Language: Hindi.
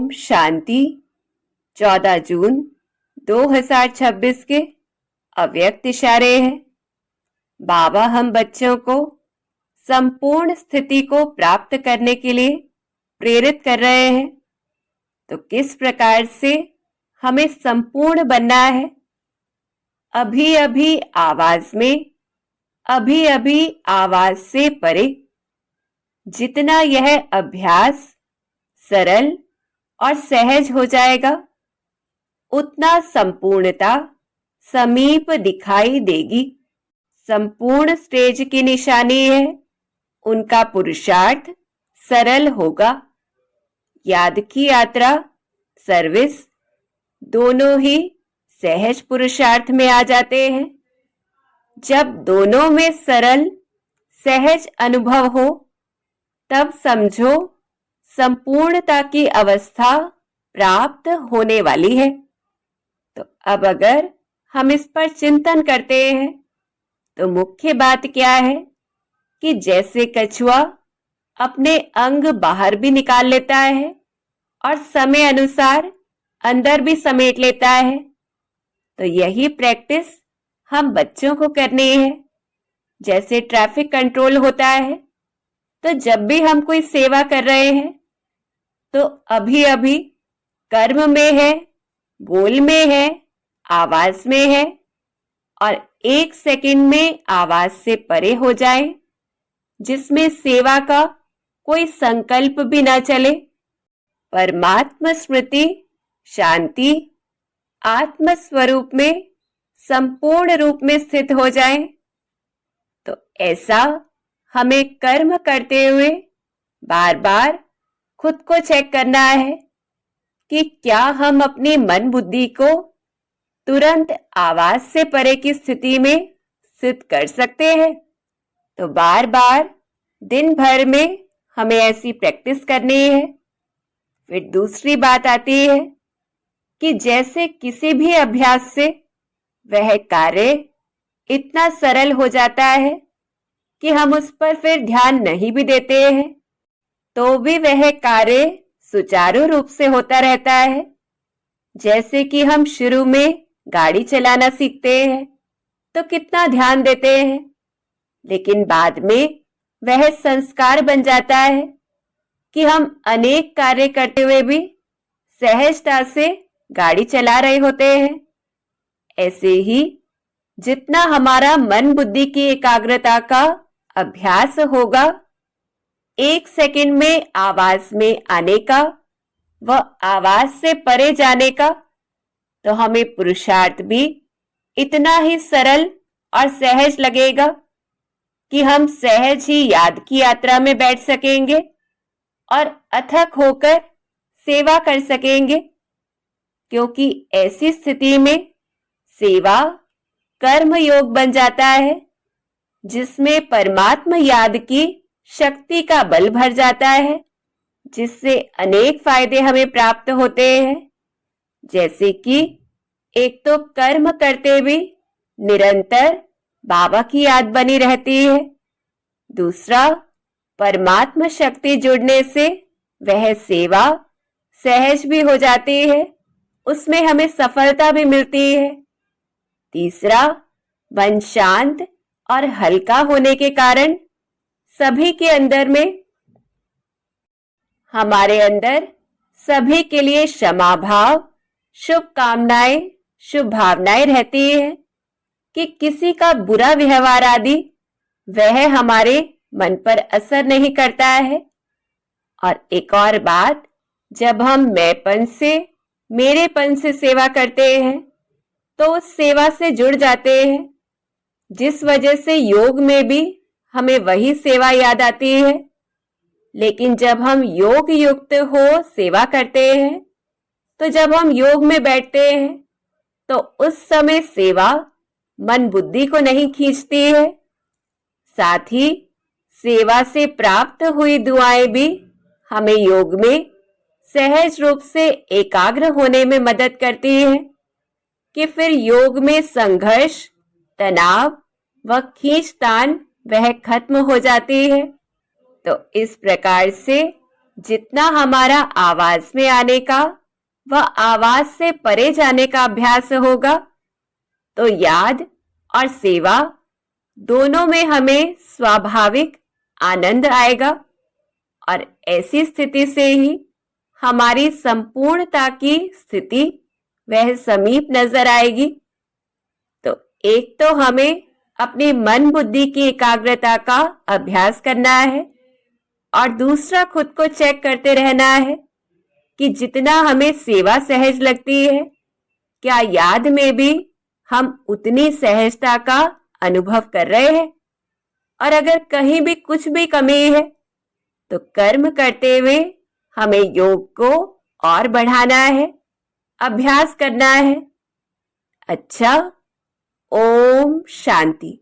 ओम शांति। 14 जून 2026 के अव्यक्त इशारे हैं। बाबा हम बच्चों को संपूर्ण स्थिति को प्राप्त करने के लिए प्रेरित कर रहे हैं। तो किस प्रकार से हमें संपूर्ण बनना है? अभी अभी आवाज में, अभी अभी आवाज से परे। जितना यह अभ्यास सरल और सहज हो जाएगा, उतना संपूर्णता समीप दिखाई देगी। संपूर्ण स्टेज की निशानी है, उनका पुरुषार्थ सरल होगा। याद की यात्रा, सर्विस दोनों ही सहज पुरुषार्थ में आ जाते हैं। जब दोनों में सरल सहज अनुभव हो, तब समझो संपूर्णता की अवस्था प्राप्त होने वाली है। तो अब अगर हम इस पर चिंतन करते हैं, तो मुख्य बात क्या है कि जैसे कछुआ अपने अंग बाहर भी निकाल लेता है और समय अनुसार अंदर भी समेट लेता है, तो यही प्रैक्टिस हम बच्चों को करनी है। जैसे ट्रैफिक कंट्रोल होता है, तो जब भी हम कोई सेवा कर रहे हैं, तो अभी अभी कर्म में है, बोल में है, आवाज में है, और 1 सेकंड में आवाज से परे हो जाए, जिसमें सेवा का कोई संकल्प भी ना चले। परमात्मा स्मृति, शांति, आत्म स्वरूप में संपूर्ण रूप में स्थित हो जाए। तो ऐसा हमें कर्म करते हुए बार बार खुद को चेक करना है कि क्या हम अपनी मन बुद्धि को तुरंत आवाज से परे की स्थिति में स्थित कर सकते हैं। तो बार बार दिन भर में हमें ऐसी प्रैक्टिस करनी है। फिर दूसरी बात आती है कि जैसे किसी भी अभ्यास से वह कार्य इतना सरल हो जाता है कि हम उस पर फिर ध्यान नहीं भी देते हैं, तो भी वह कार्य सुचारू रूप से होता रहता है। जैसे कि हम शुरू में गाड़ी चलाना सीखते हैं, तो कितना ध्यान देते हैं, लेकिन बाद में वह संस्कार बन जाता है कि हम अनेक कार्य करते हुए भी सहजता से गाड़ी चला रहे होते हैं। ऐसे ही जितना हमारा मन बुद्धि की एकाग्रता का अभ्यास होगा, 1 सेकंड में आवाज में आने का व आवाज से परे जाने का, तो हमें पुरुषार्थ भी इतना ही सरल और सहज लगेगा कि हम सहज ही याद की यात्रा में बैठ सकेंगे और अथक होकर सेवा कर सकेंगे। क्योंकि ऐसी स्थिति में सेवा कर्म योग बन जाता है, जिसमें परमात्मा याद की शक्ति का बल भर जाता है, जिससे अनेक फायदे हमें प्राप्त होते हैं। जैसे कि एक तो कर्म करते भी निरंतर बाबा की याद बनी रहती है। दूसरा, परमात्मा शक्ति जुड़ने से वह सेवा सहज भी हो जाती है, उसमें हमें सफलता भी मिलती है। तीसरा, मन शांत और हल्का होने के कारण सभी के अंदर में, हमारे अंदर सभी के लिए क्षमा भाव, शुभकामनाएं, शुभ भावनाएं रहती है कि किसी का बुरा व्यवहार आदि वह हमारे मन पर असर नहीं करता है। और एक और बात, जब हम मैंपन से, मेरेपन से सेवा करते हैं, तो उस सेवा से जुड़ जाते हैं, जिस वजह से योग में भी हमें वही सेवा याद आती है। लेकिन जब हम योग युक्त हो सेवा करते हैं, तो जब हम योग में बैठते हैं, तो उस समय सेवा मन बुद्धि को नहीं खींचती है। साथ ही सेवा से प्राप्त हुई दुआएं भी हमें योग में सहज रूप से एकाग्र होने में मदद करती है कि फिर योग में संघर्ष, तनाव व खींचतान वह खत्म हो जाती है। तो इस प्रकार से जितना हमारा आवाज में आने का व आवाज से परे जाने का अभ्यास होगा, तो याद और सेवा दोनों में हमें स्वाभाविक आनंद आएगा और ऐसी स्थिति से ही हमारी संपूर्णता की स्थिति वह समीप नजर आएगी। तो एक तो हमें अपनी मन बुद्धि की एकाग्रता का अभ्यास करना है और दूसरा खुद को चेक करते रहना है कि जितना हमें सेवा सहज लगती है, क्या याद में भी हम उतनी सहजता का अनुभव कर रहे हैं। और अगर कहीं भी कुछ भी कमी है तो कर्म करते हुए हमें योग को और बढ़ाना है, अभ्यास करना है। अच्छा, ओम शांति।